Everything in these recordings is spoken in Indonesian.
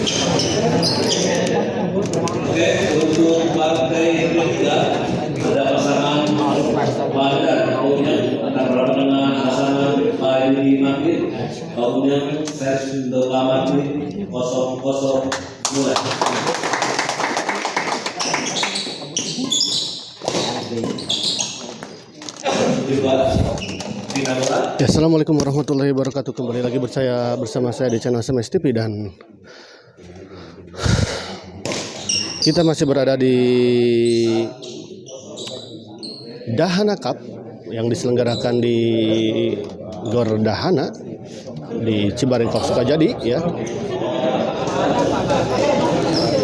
Oke, untuk partai yang ketiga ada pasangan Bandar Kaunya akan berlawan dengan pasangan Pak Yudi Magdir Kaunya versi Dolamati 00 mulai. Ya, assalamualaikum warahmatullahi wabarakatuh. Kembali lagi bersama saya di channel SMS TV dan kita masih berada di Dahana Cup yang diselenggarakan di Gor Dahana di Cibarengkok Sukajadi ya.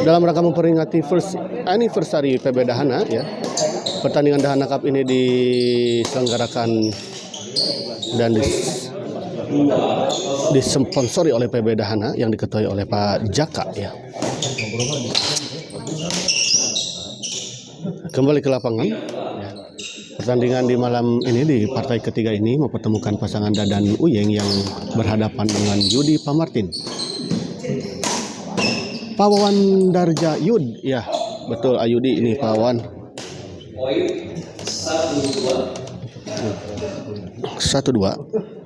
Dalam rangka memperingati first anniversary PB Dahana ya. Pertandingan Dahana Cup ini diselenggarakan dan disponsori oleh PB Dahana yang diketuai oleh Pak Jaka ya. Kembali ke lapangan ya. Pertandingan di malam ini di partai ketiga ini mempertemukan pasangan Dadan Uyeng yang berhadapan dengan Yudi Pamartin. Pawawan Darja Yud ya, betul Ayudi ini Pawawan. Poin 1-2. 1-2.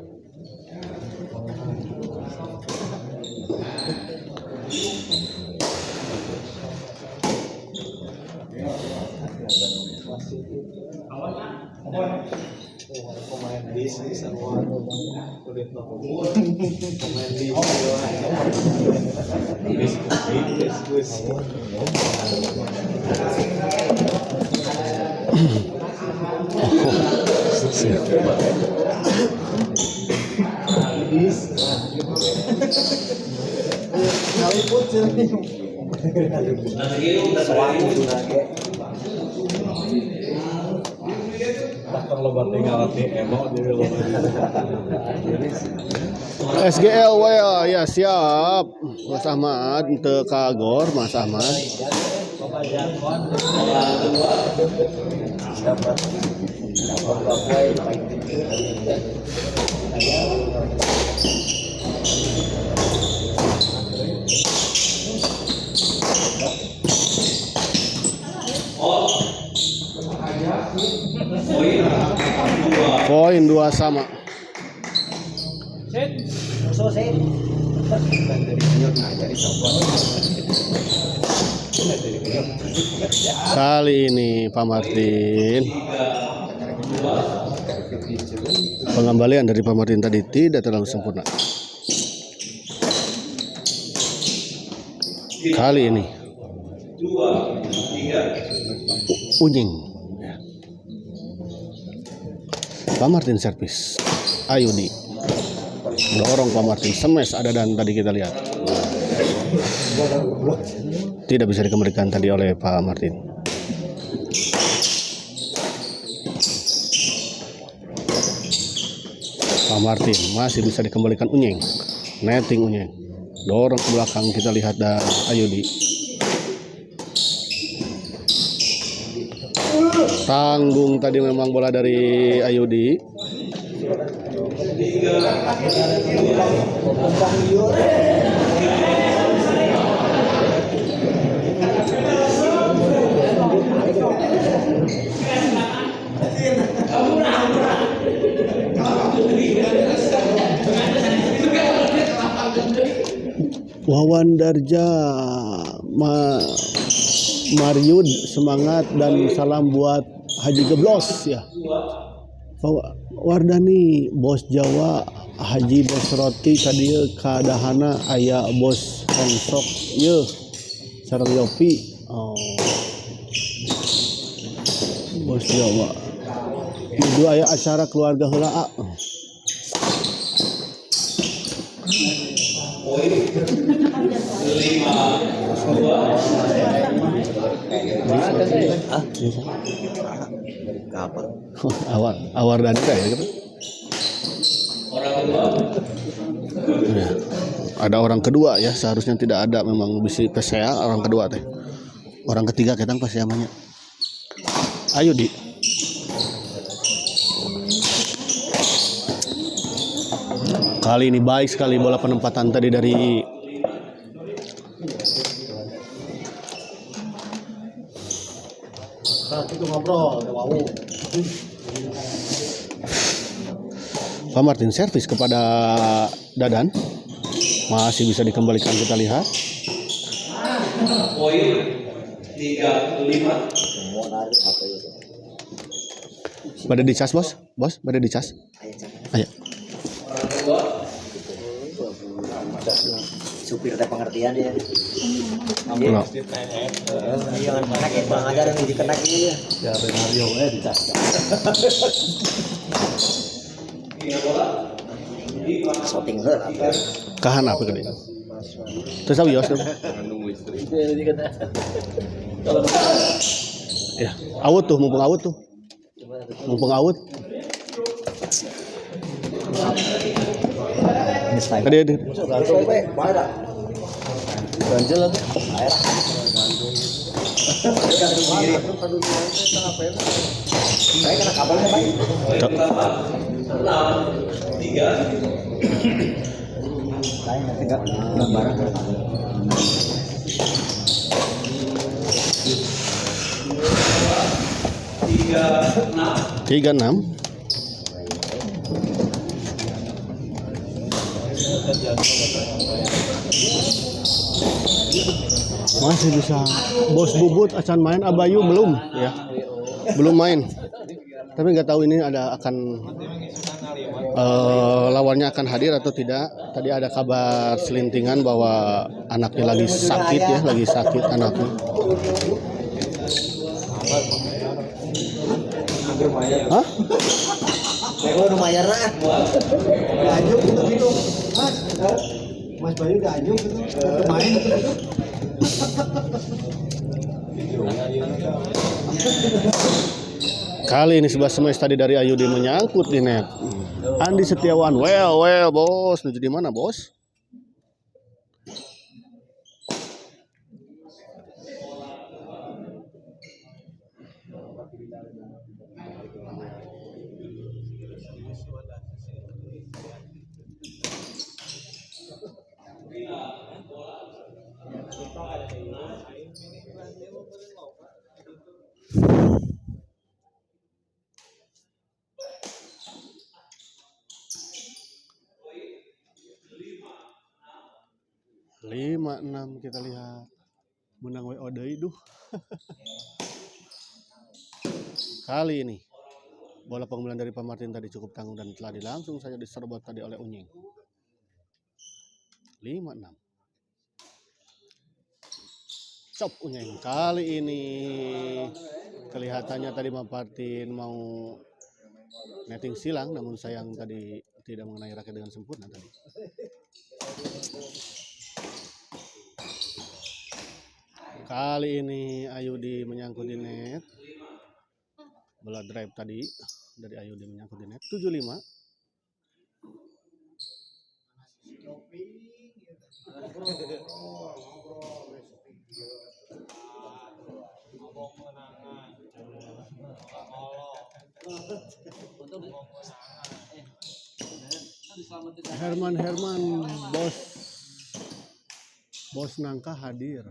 SGL ya siap Mas Ahmad untuk Kagor Mas Ahmad. Poin 2 sama. Kali ini Pak Martin, pengembalian dari Pak Martin tadi tidak terlalu sempurna. Kali ini Unying Pak Martin servis Ayudi dorong Pak Martin smash ada dan tadi kita lihat tidak bisa dikembalikan tadi oleh Pak Martin. Pak Martin masih bisa dikembalikan Unyeng, netting Unyeng dorong ke belakang kita lihat dan Ayudi tanggung tadi memang bola dari Ayudi. Wawan Darja Mariud semangat dan salam buat Haji Geblos ya. Wardani Bos Jawa Haji Bos Roti kadieu ka Dahana aya Bos Hongsok ye sareng Yopi. Oh. Bos Jawa. Itu aya acara keluarga heula. Awar dan ya gitu. Ya. Ada orang kedua ya, seharusnya tidak ada, memang bisa PSA orang kedua teh. Orang ketiga kita pas namanya. Ayo di. Kali ini baik sekali bola penempatan tadi dari Saat itu ngobrol, wow. Pak Martin servis kepada Dadan. Masih bisa dikembalikan, kita lihat. Poin 35. Pada dicas bos, pada dicas. Ayo. Orang kedua. Supir teh pengertian dia. Halo. Jangan kenak ya, kurang ajar yang dikenak ini ya. Ya Mario dicas. Tiga bola. Shooting her. Kahan apa gede? Terus apa Yos? Ya, awut tuh, mumpung awut tuh. Mumpung awut. Tadi ada. Ganjel lagi. Saya kena kabelnya baik. Poin 3. Saya nanti nggak barang. 36. Masih bisa. Bos Bubut acan main, Abayu belum ya. Belum main. Tapi nggak tahu ini akan lawannya akan hadir atau tidak. Tadi ada kabar selintingan bahwa anaknya lagi sakit ya, lagi sakit anaknya. Hah? Gue lumayan lah. Gajuk gitu. Mas Bayu gajuk gitu. Main gitu. Kali ini sebelah semes tadi dari Ayudi menyangkut di net. Andi Setiawan, well bos, menuju di mana bos? Lima enam kita lihat menang WO deui duh. Kali ini bola pengumpulan dari Pak Martin tadi cukup tanggung dan telah langsung saja diserobot tadi oleh Unyeng. 5-6. Cop Unyeng kali ini kelihatannya tadi Pak Martin mau netting silang, namun sayang tadi tidak mengenai raket dengan sempurna tadi. Kali ini Ayudi menyangkut di net. Bola drive tadi dari Ayudi menyangkut di net. 7-5. Herman bos nangka hadir.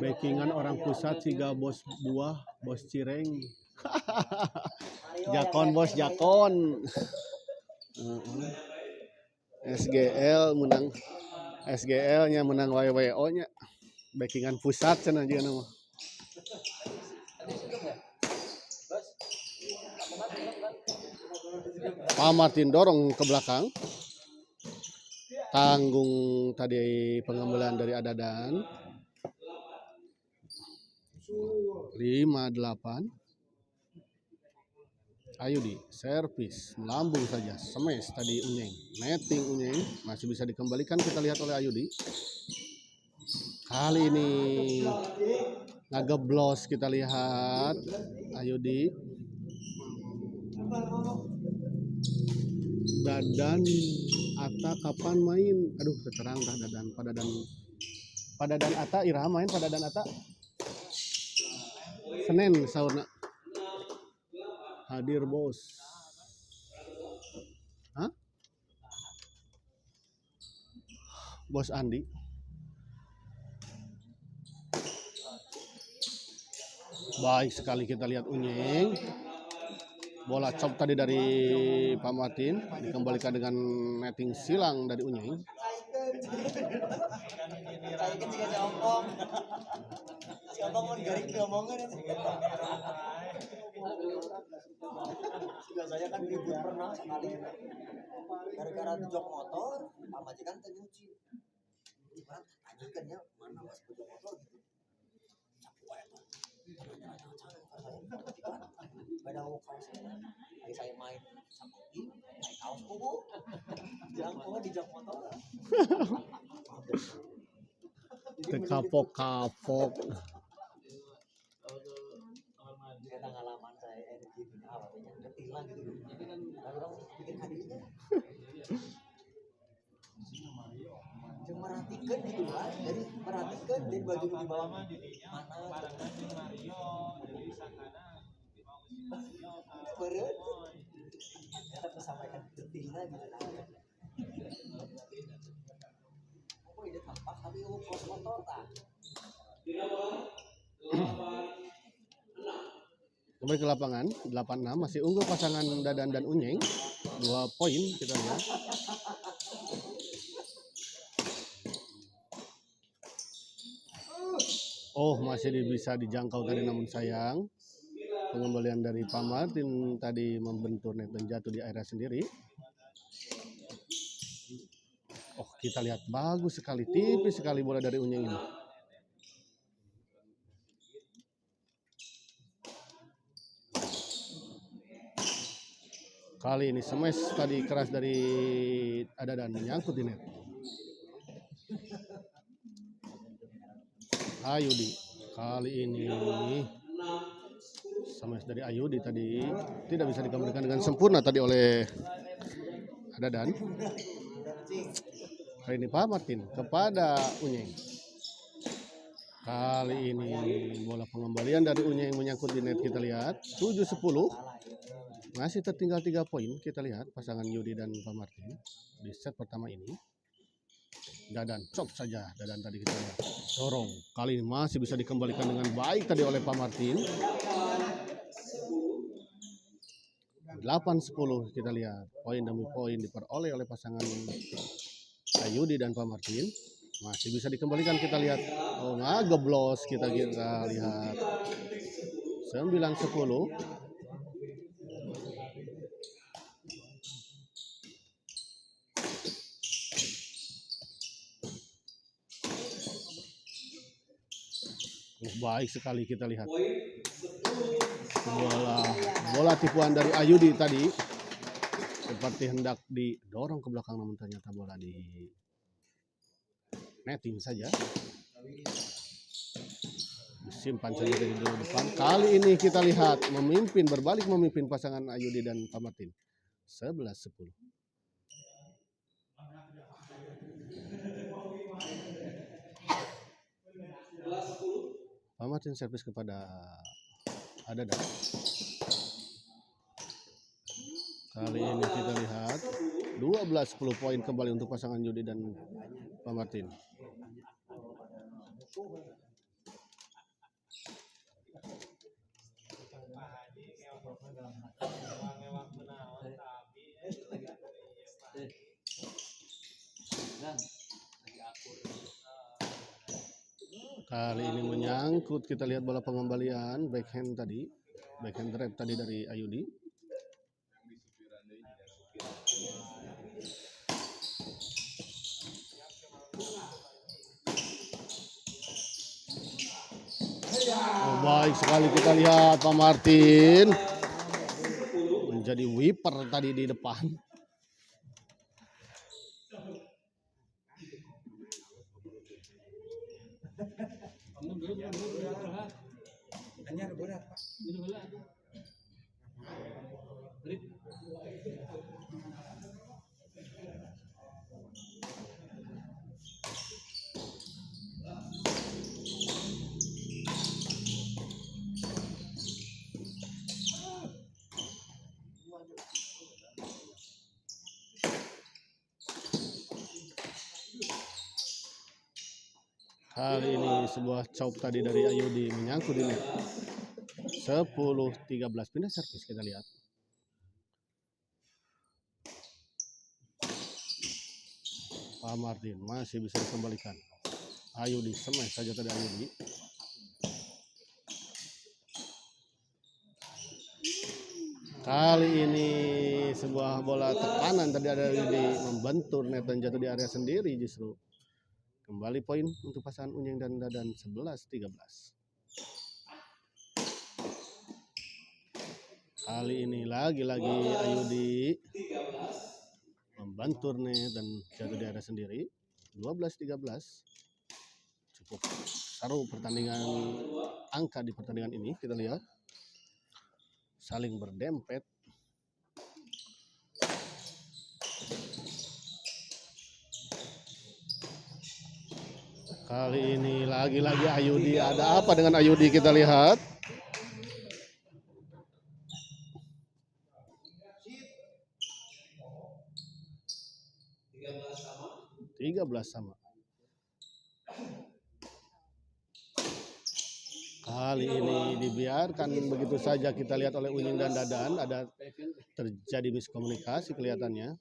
Backingan orang pusat siga bos buah, bos cireng. Jakon bos Jakon. SGL menang. SGL-nya menang WWO-nya. Backingan pusat cenah aja nama. Pak Martin dorong ke belakang. Tanggung tadi pengembelan dari Adadan. 5-8. Ayudi servis melambung saja, smash tadi Unyeng, netting Unyeng masih bisa dikembalikan, kita lihat oleh Ayudi. Kali ini ngageblos, kita lihat Ayudi. Dadan Ata kapan main? Aduh terang dah Dadan. Pada dan Ata Ira main pada dan Ata. Senin saurna. Hadir bos. Hah? Bos Andi. Baik sekali kita lihat Unyeng. Bola chop tadi dari Pak Martin dikembalikan dengan netting silang dari Unyeng. Saya kan juga Siompong. Siompong mau garing diomongan itu. Juga saya kan ribut pernah sekali. Gara-gara jok motor, Pak majikan teh nyuci. Cuman tanyakan ya mana mas jok motor gitu. Capu aja. Ada kaos lagi saya main sama naik kaos kubu. Jangan di jok motor. Kapok-kapok. Kita pengalaman saya energi awalnya ketilang gitu. Lalu orang bikin hadiahnya. Cuma perhatikan gitu kan, jadi perhatikan dari baju di bawah mana barengan di Mario, jadi sakana di bawah si Mario. Beren. Kita tersampaikan detailnya gitu. Oh ini tampak tapi kos motor tak. Kembali ke lapangan 86 masih unggul pasangan Dadan dan Unyeng 2 poin kita lihat. Oh masih bisa dijangkau tadi namun sayang pengembalian dari Pak Martin tadi membentur net dan jatuh di area sendiri. Oh kita lihat bagus sekali tipis sekali bola dari Unyeng ini. Kali ini smash tadi keras dari Dadan menyangkut di net. Ayudi kali ini smash dari Ayudi tadi tidak bisa dikembalikan dengan sempurna tadi oleh Dadan. Kali ini Pak Martin kepada Unyeng. Kali ini bola pengembalian dari Unyeng menyangkut di net kita lihat 7-10. Masih tertinggal 3 poin kita lihat pasangan Yudi dan Pak Martin di set pertama ini. Dadan chop saja Dadan tadi kita lihat dorong kali ini masih bisa dikembalikan dengan baik tadi oleh Pak Martin. 8-10 kita lihat poin demi poin diperoleh oleh pasangan Yudi dan Pak Martin. Masih bisa dikembalikan kita lihat. Oh ngegeblos kita lihat 9-10. Baik sekali kita lihat bola tipuan dari Ayudi tadi seperti hendak didorong ke belakang namun ternyata bola di netting saja, disimpan saja dari depan. Kali ini kita lihat berbalik memimpin pasangan Ayudi dan Pak Martin 11-10. Pak Martin servis kepada Dadan. Kali ini kita lihat 12-10 poin kembali untuk pasangan Yudi dan Pak Martin. Kali ini menyangkut kita lihat bola pengembalian backhand drive tadi dari Ayudi. Oh, baik sekali kita lihat Pak Martin menjadi wiper tadi di depan. Kali ini sebuah chop tadi dari Ayudi menyangkut di net. 10-13 pindah servis kita lihat. Pak Martin masih bisa dikembalikan. Ayudi smash saja tadi Ayudi. Kali ini sebuah bola tekanan tadi ada Ayudi membentur net dan jatuh di area sendiri justru. Kembali poin untuk pasangan Unyeng dan Dadan 11-13. Kali ini lagi-lagi Ayudi membantu net dan jatuh di area sendiri. 12-13. Cukup seru pertandingan angka di pertandingan ini. Kita lihat saling berdempet. Kali ini lagi-lagi Ayudi. Ada apa dengan Ayudi kita lihat. 13 sama. Kali ini dibiarkan begitu saja kita lihat oleh Unyeng dan Dadan. Ada terjadi miskomunikasi kelihatannya.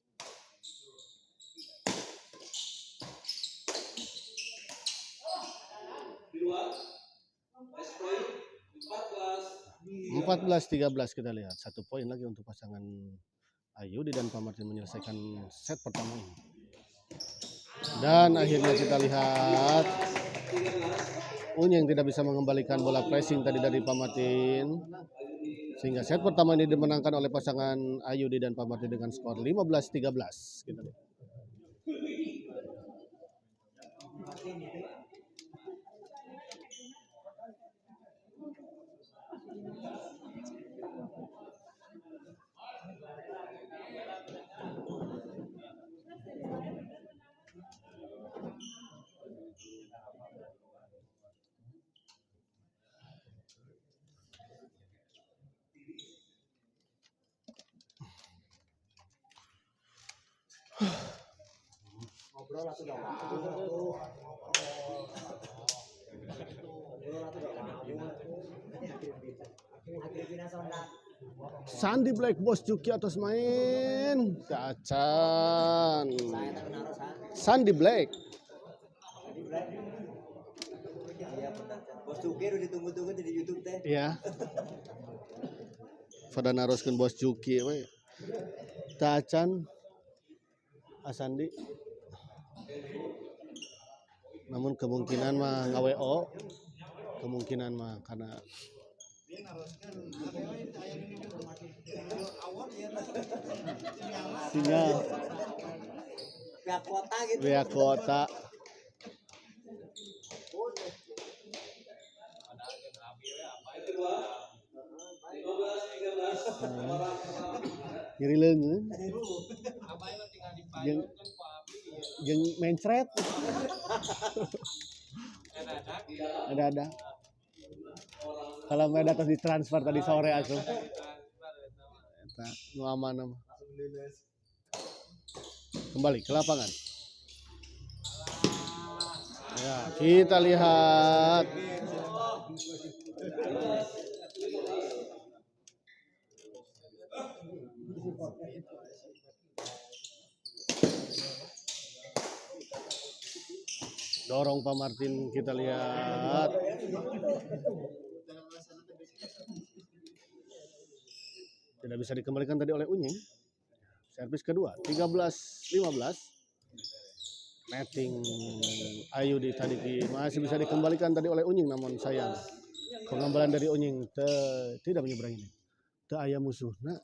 Empat 14-13 kita lihat. 1 poin lagi untuk pasangan Ayudi dan Pak Martin menyelesaikan set pertama ini. Dan akhirnya kita lihat Unyeng tidak bisa mengembalikan bola pressing tadi dari Pak Martin. Sehingga set pertama ini dimenangkan oleh pasangan Ayudi dan Pak Martin dengan skor 15-13. Kita lihat. Ngobrol atau enggak? Sandi Black Bos Juki atas main. Kacan. Sandi Black. Iya benar. Bos Juki udah ditunggu-tunggu di YouTube teh. Iya. Pada naroskeun Bos Juki we. Kacan. Asandi. Namun kemungkinan mah ngaWO. Kemungkinan mah karena sinyal Pihak kota gitu. via kota. Kiri leungeun. Jeung mencret. Ada. Kalau mereka terus ditransfer tadi sore asuh. Eta nu aman mah. Kembali ke lapangan. Ya, kita lihat. Dorong Pak Martin, kita lihat. Tidak bisa dikembalikan tadi oleh Unyeng. Servis kedua, 13-15. Netting Ayudi tadi masih bisa dikembalikan tadi oleh Unyeng, namun sayang pengembalian dari Unyeng tidak menyeberangi. Teu aya musuhna.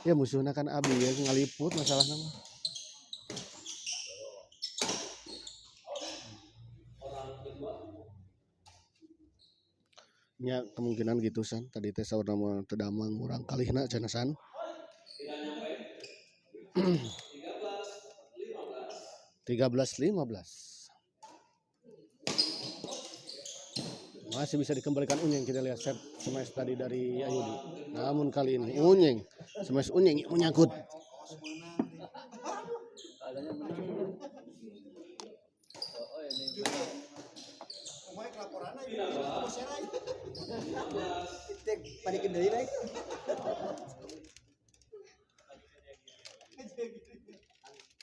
Ya musuhna kan abi ya ngaliput masalahna mah. Ya kemungkinan gitu san. Tadi teh saur nama tedamang urang kalihna cenah san. 13-15. Masih bisa dikembalikan Unyeng. Kita lihat set smash tadi dari Ayudi. Namun kali ini Unyeng smash Unyeng menyangkut. Cek pada kendali lagi.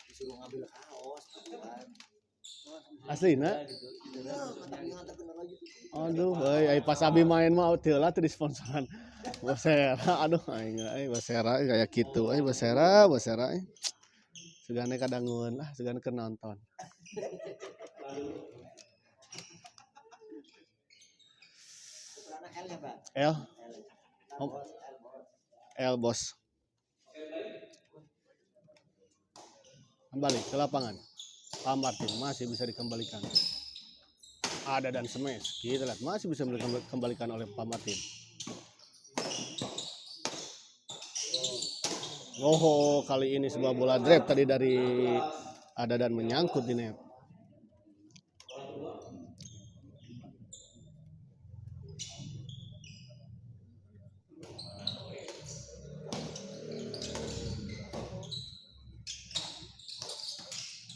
Disuruh ngambil kaos, kan. Aslina. Ngantar kendala gitu. Aduh, pas abi main mah teu lah teu disponsoran. Basera, aduh aing Basera kayak gitu, Basera. Segane kadangun lah, segane keur nonton. Celana L ya, Pak? El, L. El bos. Kembali ke lapangan. Pak Martin masih bisa dikembalikan. Ada dan smash. Kita lihat masih bisa dikembalikan oleh Pak Martin. Oh, kali ini sebuah bola drive tadi dari ada dan menyangkut di net.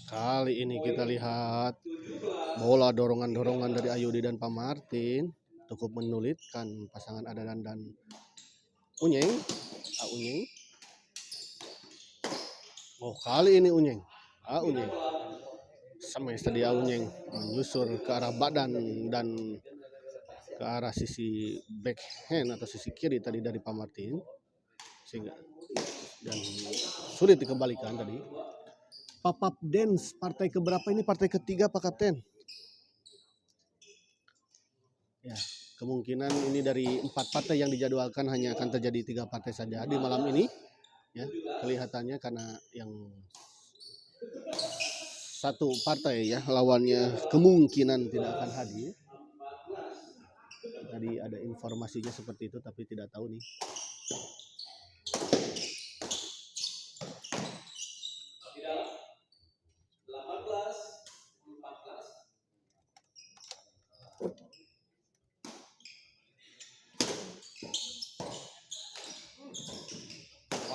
Kali ini kita lihat bola dorongan-dorongan dari Ayudi dan Pak Martin cukup menyulitkan pasangan Adadan dan Unyeng. Unyeng. Oh, kali ini Unyeng. Unyeng. Smash tadi Unyeng menyusur ke arah badan dan ke arah sisi backhand atau sisi kiri tadi dari Pak Martin. Sehingga dan sulit dikembalikan tadi. Pop-up dance partai keberapa ini? Partai ketiga Pak Kapten. Ya, kemungkinan ini dari 4 partai yang dijadwalkan hanya akan terjadi 3 partai saja di malam ini. Ya, kelihatannya karena yang satu partai ya lawannya kemungkinan tidak akan hadir. Tadi ada informasinya seperti itu tapi tidak tahu nih.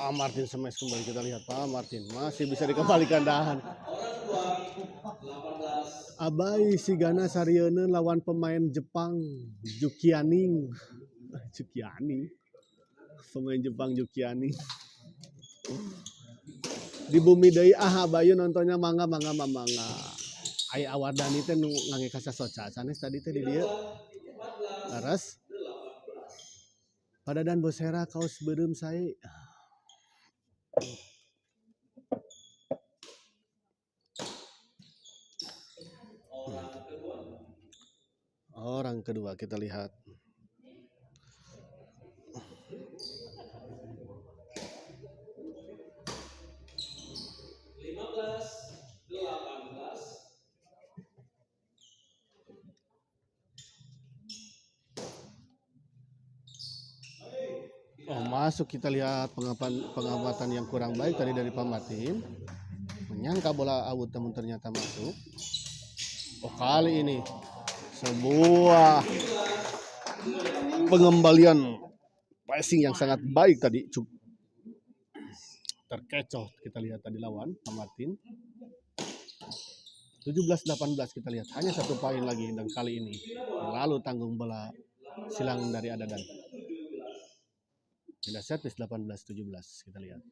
Pak Martin smash kembali, kita lihat Pak Martin masih bisa dikembalikan dahan. Abai Sigana Sarieun lawan pemain Jepang Jukianing. Pemain Jepang Jukianing. Di bumi deui Abayu nontonnya mangga. Ai Awardani teh nu ngangge kasasoca sanes tadi teh di dieu. Laras. Pada dan Bosera kaos beureum sae. Orang kedua kita lihat. Oh, masuk, kita lihat pengamatan yang kurang baik tadi dari Pak Martin. Menyangka bola out namun ternyata masuk. Oh, kali ini sebuah pengembalian passing yang sangat baik tadi. Terkecoh kita lihat tadi lawan Pak Martin. 17-18 kita lihat. Hanya 1 poin lagi dan kali ini lalu tanggung bola silang dari Adadan. Sudah servis 18-17 kita lihat.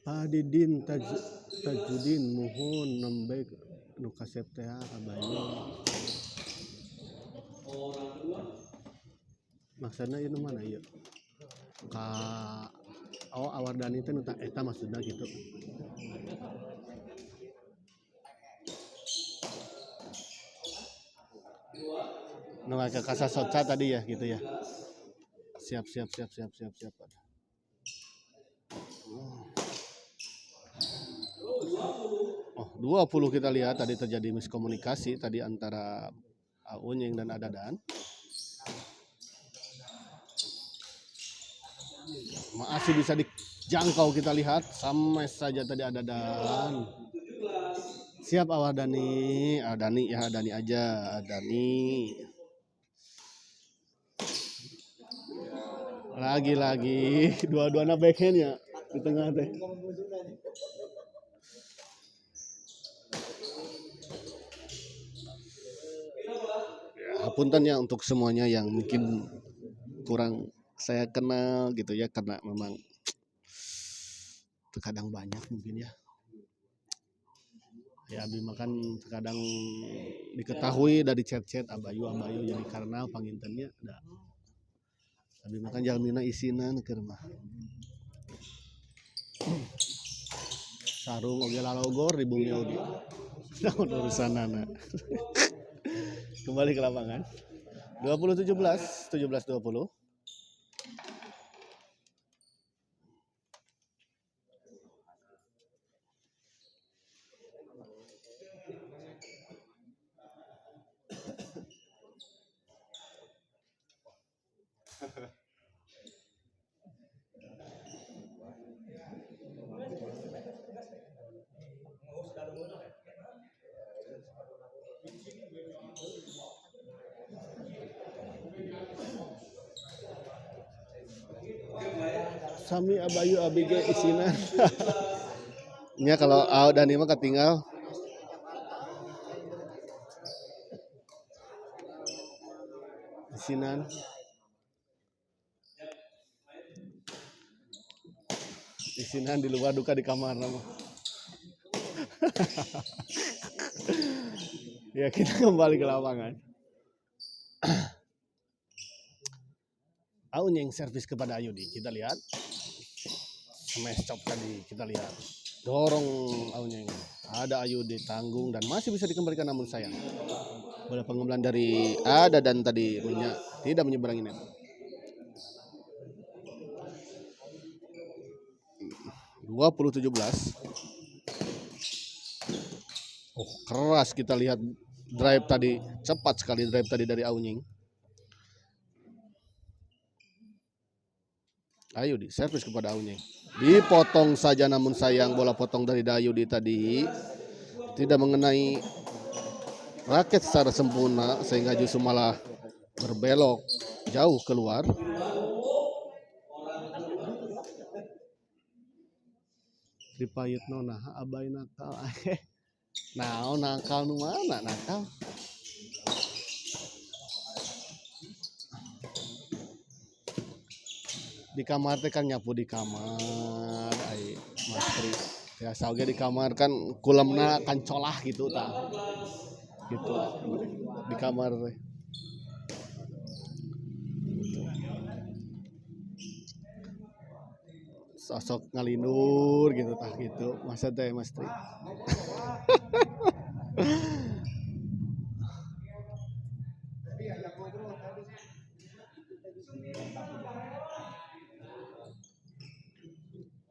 Pak Didin Tajudin mohon nembe nu kasep teh Abayu. Maksudna ieu mana ieu? Awardani teh nu eta maksudna gitu. Nu ke kasasoca tadi ya gitu ya. Siap. Oh, 20 kita lihat tadi terjadi miskomunikasi tadi antara Unyeng dan Adadan. Masih bisa dijangkau, kita lihat. Sampai saja tadi ada Dan. Siap awal Dani. Dani ya, Dani aja. Dani. Lagi-lagi dua-duanya backhand ya di tengah teh. Ya, punten ya untuk semuanya yang mungkin kurang saya kenal gitu ya, karena memang terkadang banyak mungkin ya. Ya Abi makan terkadang diketahui dari chat-chat abayu jadi karena pangintennya ada. Abi makan jalmina isinan keur mah. Sarung oge lalogor di bumi oge. Naon urusanana. Kembali ke lapangan. 20-17, 17-20. Sami abayu abg isinan. Nya kalau dan mah ketinggal. Isinan. Isinan di luar duka di kamar nama. Ya kita kembali ke lapangan. Aunyeng servis kepada Ayudi, kita lihat. Smash chop tadi kita lihat. Dorong Aunyeng. Ada Ayudi tanggung dan masih bisa dikembalikan, namun sayang. Bola pengembangan dari Ada dan tadi punya tidak menyeberangi net. 20-17. Oh, keras kita lihat drive tadi, cepat sekali drive tadi dari Aunyeng. Ayudi servis kepada Aunyeng. Dipotong saja, namun sayang bola potong dari Ayudi tadi tidak mengenai raket secara sempurna sehingga justru malah berbelok jauh keluar. Dipayut nona abai nakal. Nah, nakal nu mana nakal? Di kamar teh kan nyapu di kamar, ai Mas Tri. Ya sauge di kamar kan kulemna kan colah gitu tah. Gitu. Di kamar teh. Sosok ngalindur gitu tah gitu. Masa teh Mas Tri.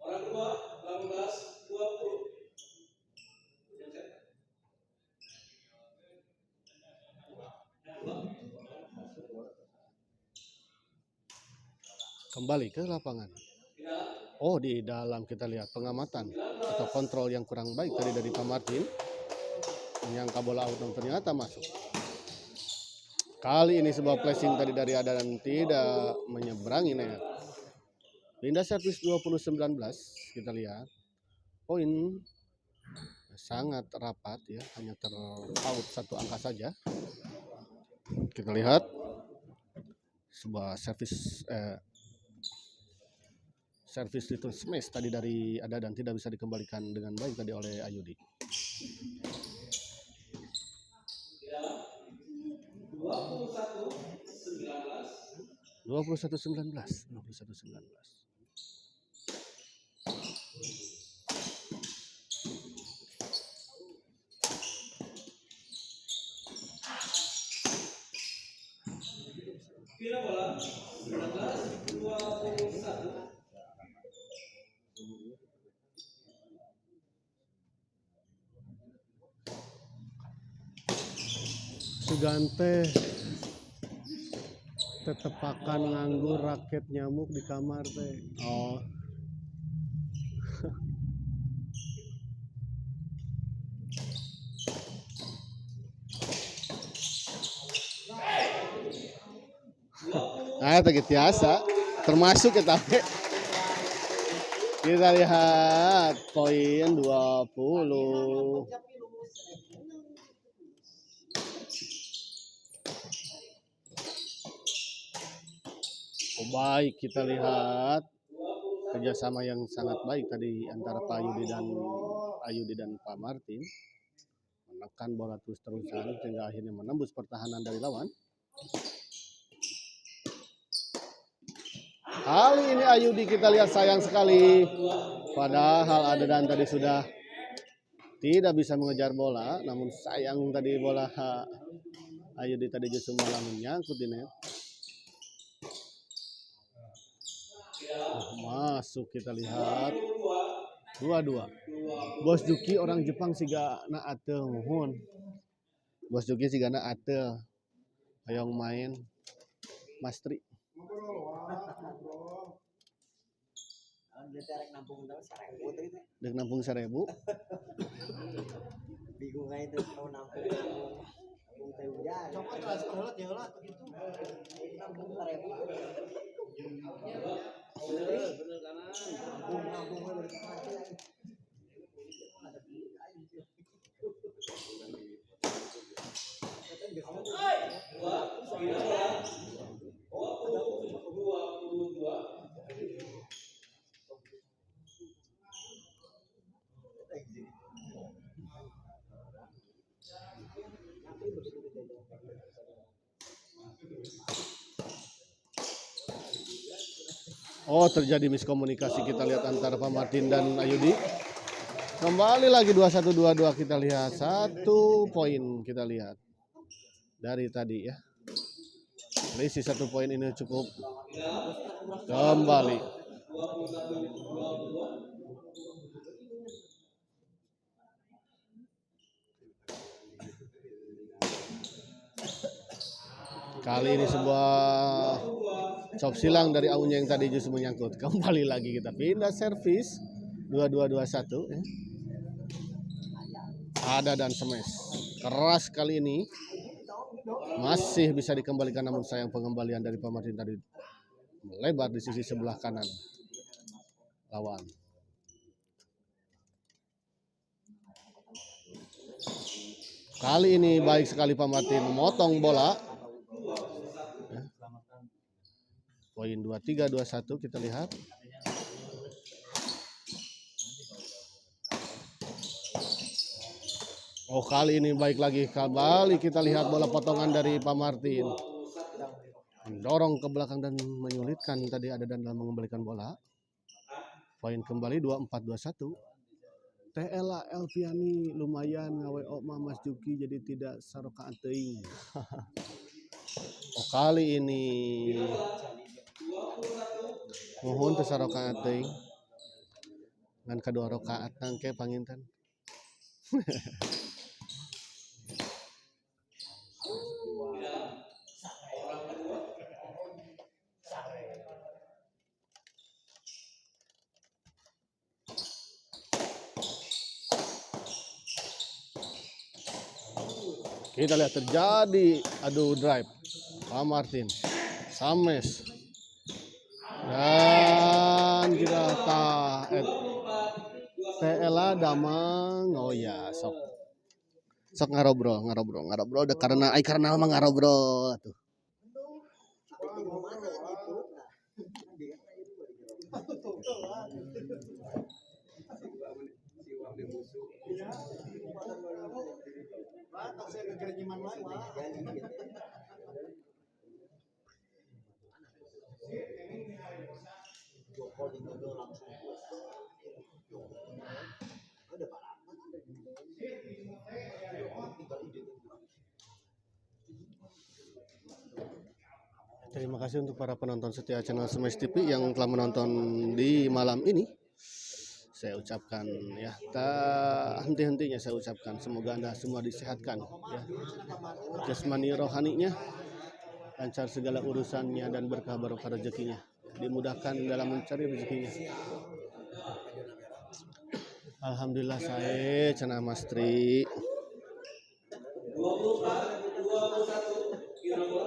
Orang kedua 18-20. Kembali ke lapangan. Oh, di dalam kita lihat pengamatan atau kontrol yang kurang baik tadi dari Pak Martin. Menyangka bola out dan ternyata masuk. Kali ini sebuah flashing tadi dari Ada dan tidak menyeberangi net. Pindah servis 20-19 kita lihat. Poin sangat rapat ya, hanya terpaut satu angka saja. Kita lihat sebuah servis return smash tadi dari Ada dan tidak bisa dikembalikan dengan baik tadi oleh Ayudi. 21-19. Kira bola 19-21. Sugante tetepakan nganggur raket nyamuk di kamar teh. Oh. Nah, itu biasa. Termasuk kita. Kita lihat poin 20. Oh, baik, kita lihat kerjasama yang sangat baik tadi antara Pak Ayudi dan Pak Martin, menekan bola terus-terusan sehingga akhirnya menembus pertahanan dari lawan. Kali ini Ayudi kita lihat sayang sekali, padahal Adedan tadi sudah tidak bisa mengejar bola, namun sayang tadi bola Ayudi tadi justru malah menyangkut di net. Masuk, kita lihat 2-2. Bos Juki orang Jepang siga na ate mohon. Bos Juki siga na ate hayang main Mastri. Dek nampung 1.000. Bingung aja itu mau nampung teh hujan. Coba transfer heula teh heula gitu. Nampung 1.000. Bener kanan. Nampung we balik. Oh, terjadi miskomunikasi kita lihat antara Pak Martin dan Ayudi. Kembali lagi 21-22 kita lihat 1 poin kita lihat dari tadi ya. Selisih 1 poin ini cukup kembali. Kali ini sebuah chop silang dari Aunya yang tadi justru menyangkut. Kembali lagi kita pindah servis 22-21 ya. Ada dan smash keras kali ini masih bisa dikembalikan, namun sayang pengembalian dari Pak Martin tadi melebar di sisi sebelah kanan lawan. Kali ini baik sekali Pak Martin memotong bola. Poin 23-21 kita lihat. Oh, kali ini baik lagi, kembali kita lihat bola potongan dari Pak Martin. Mendorong ke belakang dan menyulitkan tadi ada dan dalam mengembalikan bola. Poin kembali 24-21. TLA Elviani lumayan ngawe Mas Juki jadi tidak sarokaan teuing. Oh, kali ini mohon teu sarokaan teuing. Ngan kadua rakaat tangke panginten. Kita lihat terjadi adu drive Pak Martin Sames dan kita TLA Damang. Oh ya, sok ngarobrol karena mah ngarobrol tuh. Terima kasih untuk para penonton setia channel Smash TV yang telah menonton di malam ini. Saya ucapkan ya, tak henti-hentinya saya ucapkan semoga Anda semua disehatkan ya, jasmani rohaninya, lancar segala urusannya dan berkah barokah rezekinya, dimudahkan dalam mencari rezekinya. Alhamdulillah saya cenah Mas Tri. 24, 21, kira-kira.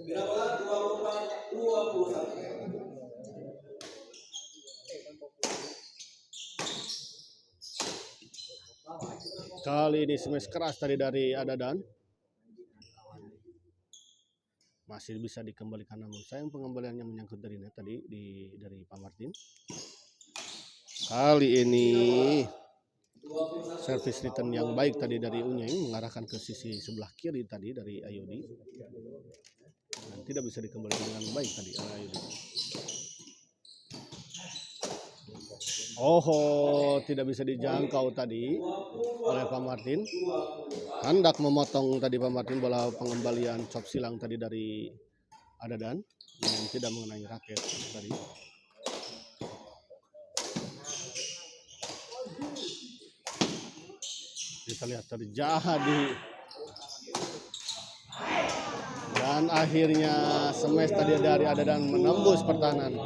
Kira-kira 24, 21. Kali ini smash keras tadi dari Adadan. Masih bisa dikembalikan, namun sayang pengembaliannya menyangkut dari net tadi dari Pak Martin. Kali ini servis return yang baik tadi dari Unyeng mengarahkan ke sisi sebelah kiri tadi dari Ayudi. Dan tidak bisa dikembalikan dengan baik tadi oleh Ayudi. Tidak bisa dijangkau tadi oleh Pak Martin. Hendak memotong tadi Pak Martin bola pengembalian chop silang tadi dari Adadan yang tidak mengenai raket tadi. Kita lihat terjadi dan akhirnya smash tadi dari Adadan menembus pertahanan.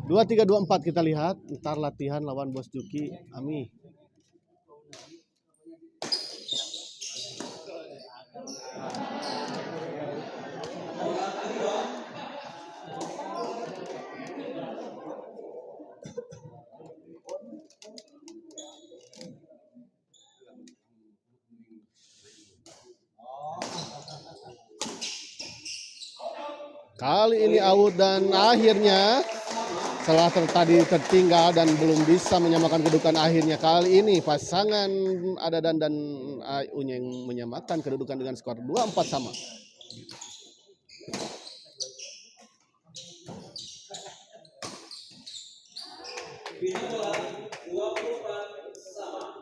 2-3-2-4 kita lihat, ntar latihan lawan Bos Juki Ami. Kali ini out dan akhirnya setelah tadi tertinggal dan belum bisa menyamakan kedudukan, akhirnya kali ini pasangan Adadan dan Unyeng menyamakan kedudukan dengan skor 2-4 sama. Bina bola 24 sama.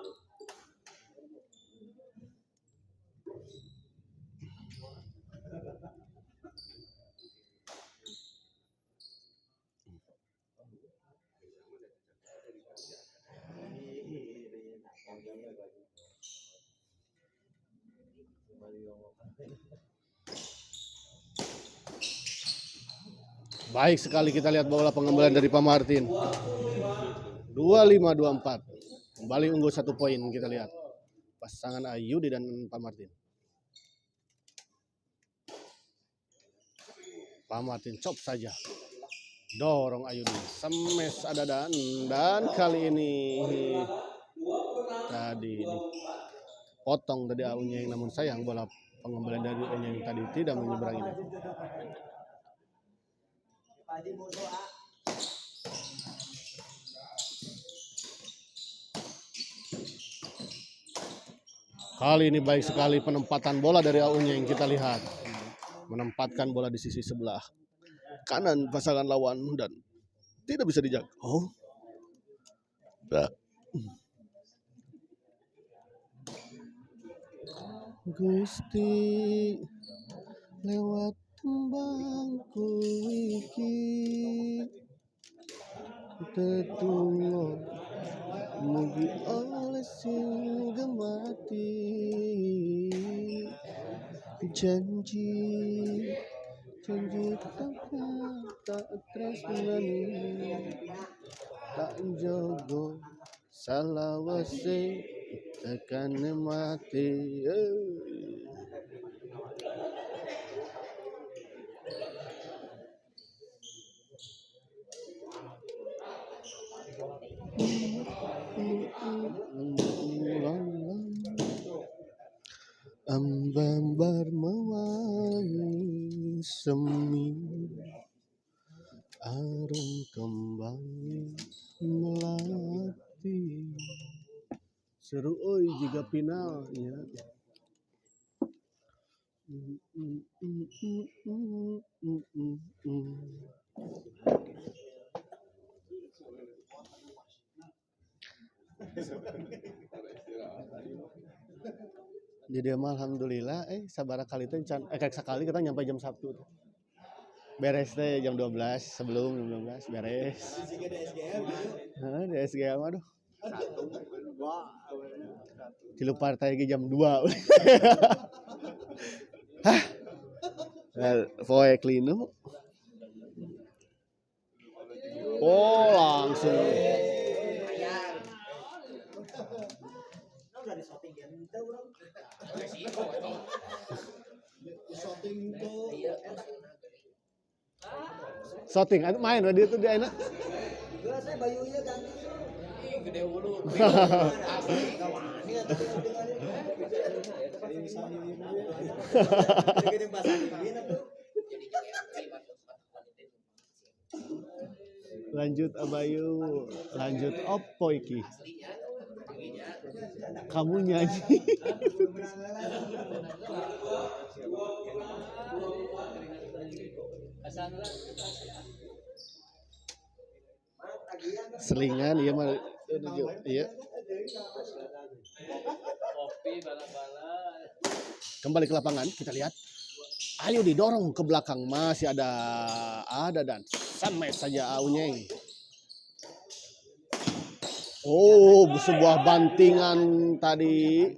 Baik sekali kita lihat bola pengembalian dari Pak Martin. 25-24. Kembali unggul 1 poin kita lihat. Pasangan Ayudi dan Pak Martin. Pak Martin chop saja. Dorong Ayudi. Smash Adadan dan kali ini tadi dipotong tadi Unyeng, namun sayang bola pengembalian dari Unyeng tadi tidak menyeberangi net. Kali ini baik sekali penempatan bola dari Unyeng, kita lihat menempatkan bola di sisi sebelah kanan pasangan lawan dan tidak bisa dijangkau. Gusti lewat tembangku iki tetunggo mugi oleh sing gemati janji tak tresnani tak jogo salawase tekan mati. Ambambar mewangi semi arum kembang melati seru oi jika final ya. Jadi alhamdulillah sabara kali itu kayak sekali kita nyampe jam 1. beres teh jam 12 sebelum jam 12 beres. Jika ada SGM gitu. Hah, di SGM aduh. Wah. Tilu partai ge jam 2. Hah. Poe klinu. Oh, langsung. Udah di shooting ya, itu orang. Shooting tuh. Shooting main dia tuh dia enak. Juga saya bayunya ganti. Gede ulu. Lanjut Abayu, lanjut opo iki? Kamu nyanyi. Selingan iya mah iya. Kembali ke lapangan kita lihat. Ayo didorong ke belakang, masih ada dan sampai saja Aunyeng. Oh, sebuah bantingan tadi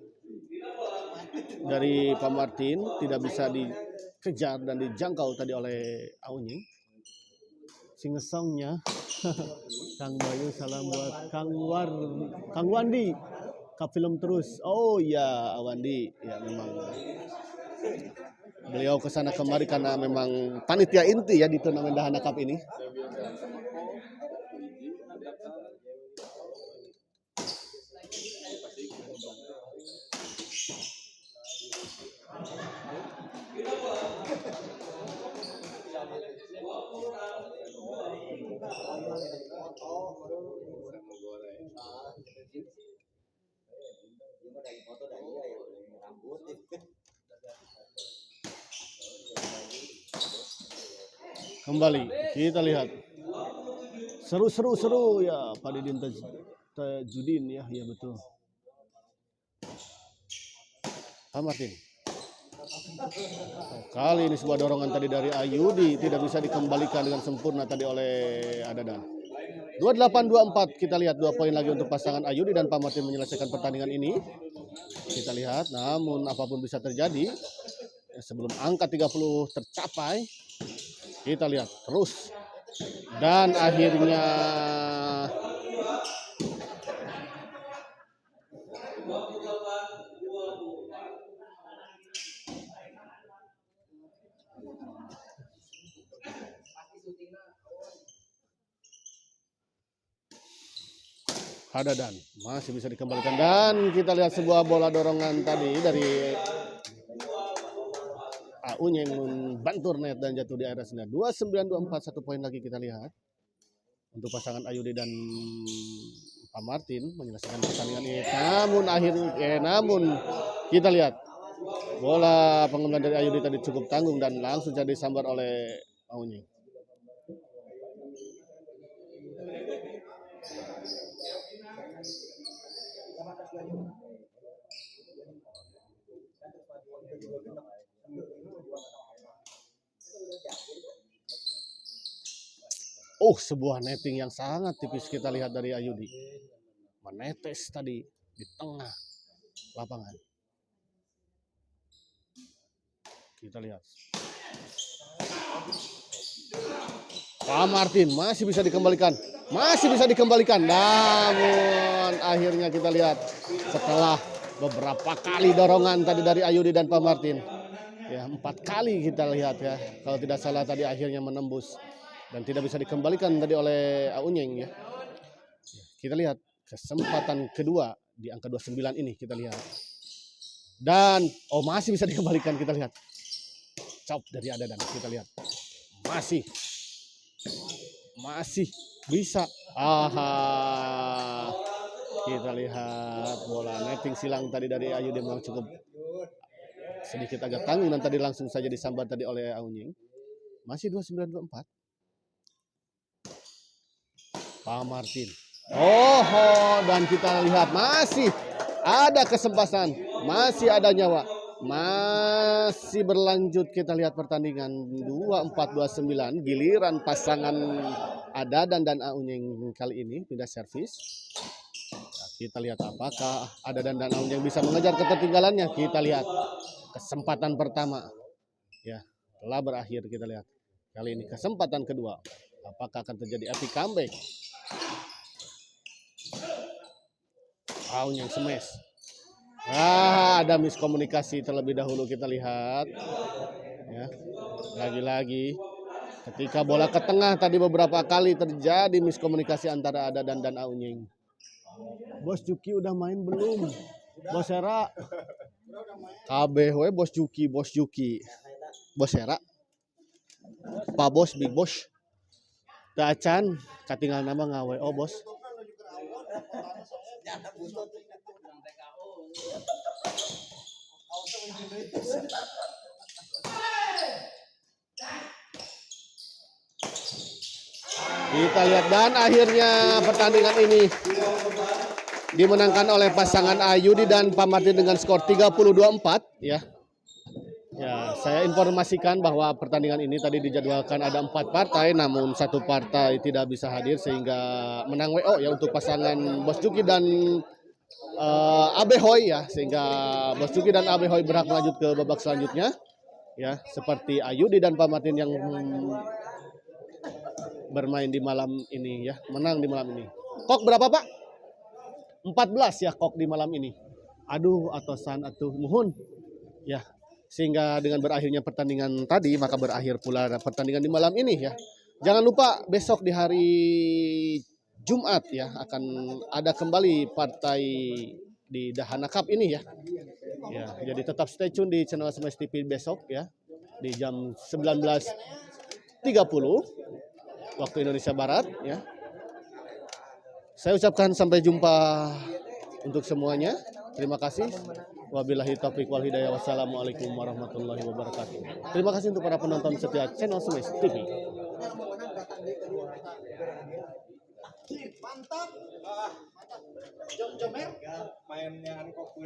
dari Pak Martin tidak bisa dikejar dan dijangkau tadi oleh Aunyeng. Singesongnya Kang Bayu salam buat Kang Wandi Kap Film Terus. Oh ya Wandi ya memang beliau kesana kemari karena memang panitia inti ya di turnamen Dahana Cup ini. Kembali kita lihat seru ya Pak Didin Tajudin ya betul Pak Martin. Kali ini sebuah dorongan tadi dari Ayudi tidak bisa dikembalikan dengan sempurna tadi oleh Adadan. 28-24 kita lihat 2 poin lagi untuk pasangan Ayudi dan Pak Martin menyelesaikan pertandingan ini. Kita lihat namun apapun bisa terjadi sebelum angka 30 tercapai. Kita lihat terus dan akhirnya Adadan masih bisa dikembalikan dan kita lihat sebuah bola dorongan tadi dari Aunyeng membantur net dan jatuh di area sendiri. 29-24 1 poin lagi kita lihat untuk pasangan Ayudi dan Pak Martin menyelesaikan pertandingan ini. Namun kita lihat bola pengembangan dari Ayudi tadi cukup tanggung dan langsung jadi disambar oleh Aunyeng. Oh, sebuah netting yang sangat tipis kita lihat dari Ayudi. Menetes tadi di tengah lapangan. Kita lihat. Pak Martin masih bisa dikembalikan. Namun akhirnya kita lihat setelah beberapa kali dorongan tadi dari Ayudi dan Pak Martin. Ya, 4 kali kita lihat ya. Kalau tidak salah tadi akhirnya menembus. Dan tidak bisa dikembalikan tadi oleh Aunyeng ya. Kita lihat kesempatan kedua di angka 29 ini kita lihat. Dan masih bisa dikembalikan kita lihat. Chop dari Adadan kita lihat. Masih bisa. Kita lihat bola netting silang tadi dari Ayudi memang cukup sedikit agak tanggung dan tadi langsung saja disambar tadi oleh Aunyeng. Masih 29-24. Pak Martin. Dan kita lihat masih ada kesempatan, masih ada nyawa. Masih berlanjut kita lihat pertandingan 24-29 giliran pasangan Adadan dan Aunyeng kali ini pindah servis. Nah, kita lihat apakah Adadan dan Aunyeng bisa mengejar ketertinggalannya. Kita lihat kesempatan pertama ya telah berakhir. Kita lihat kali ini kesempatan kedua. Apakah akan terjadi epic comeback? Aunyeng smash. Ada miskomunikasi terlebih dahulu kita lihat. Ya, lagi-lagi ketika bola ke tengah tadi beberapa kali terjadi miskomunikasi antara Adadan dan Aunyeng. Bos Juki udah main belum? Bos Hera. KB we Bos Juki, Bos Juki. Bos Hera. Pak Bos, Big Bos. Teu acan katinggal nama ngawe oh bos. Kita lihat dan akhirnya pertandingan ini dimenangkan oleh pasangan Ayudi dan Pak Martin dengan skor 32-4 ya. Ya, saya informasikan bahwa pertandingan ini tadi dijadwalkan ada 4 partai, namun 1 partai tidak bisa hadir sehingga menang WO ya untuk pasangan Bos Juki dan Abehoy ya, sehingga Bos Juki dan Abehoy berhak lanjut ke babak selanjutnya ya, seperti Ayudi dan Pak Martin yang bermain di malam ini ya, menang di malam ini. Kok berapa Pak? 14 ya kok di malam ini. Aduh atosan atuh muhun ya. Sehingga dengan berakhirnya pertandingan tadi maka berakhir pula pertandingan di malam ini ya. Jangan lupa besok di hari Jumat ya akan ada kembali partai di Dahana Cup ini ya. Ya, jadi tetap stay tune di channel Smash TV besok ya di jam 19.30 waktu Indonesia Barat ya. Saya ucapkan sampai jumpa untuk semuanya. Terima kasih. Wabillahi taufiq wal hidayah. Wassalamualaikum warahmatullahi wabarakatuh. Terima kasih untuk para penonton setia channel Smash TV. Mantap. Jom-jomer mainnya kok